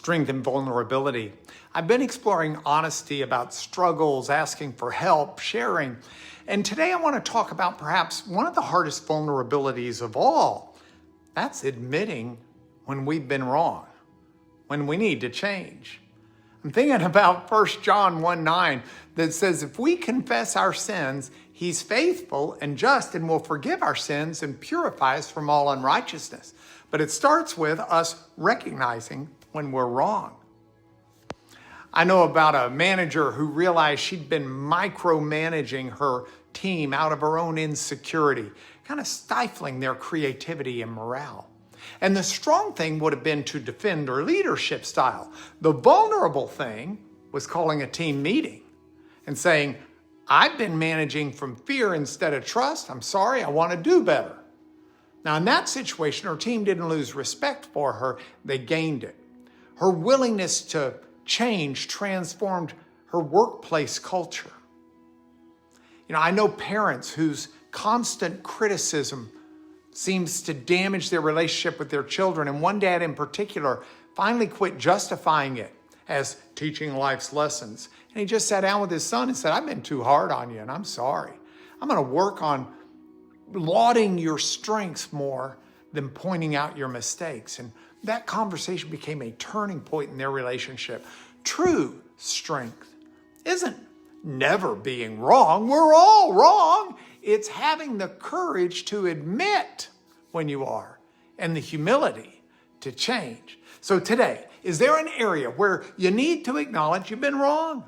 strength and vulnerability. I've been exploring honesty about struggles, asking for help, sharing. And today I want to talk about perhaps one of the hardest vulnerabilities of all. That's admitting when we've been wrong, when we need to change. I'm thinking about 1 John 1:9 that says, if we confess our sins, he's faithful and just and will forgive our sins and purify us from all unrighteousness. But it starts with us recognizing when we're wrong. I know about a manager who realized she'd been micromanaging her team out of her own insecurity, kind of stifling their creativity and morale. And the strong thing would have been to defend her leadership style. The vulnerable thing was calling a team meeting and saying, I've been managing from fear instead of trust. I'm sorry, I want to do better. Now, in that situation, her team didn't lose respect for her, they gained it. Her willingness to change transformed her workplace culture. I know parents whose constant criticism seems to damage their relationship with their children. And one dad in particular finally quit justifying it as teaching life's lessons. And he just sat down with his son and said, I've been too hard on you and I'm sorry. I'm going to work on lauding your strengths more than pointing out your mistakes. And that conversation became a turning point in their relationship. True strength isn't never being wrong. We're all wrong. It's having the courage to admit when you are and the humility to change. So today, is there an area where you need to acknowledge you've been wrong?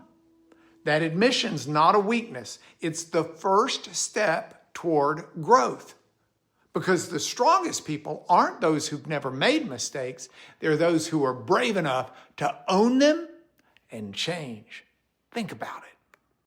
That admission's not a weakness. It's the first step toward growth. Because the strongest people aren't those who've never made mistakes. They're those who are brave enough to own them and change. Think about it.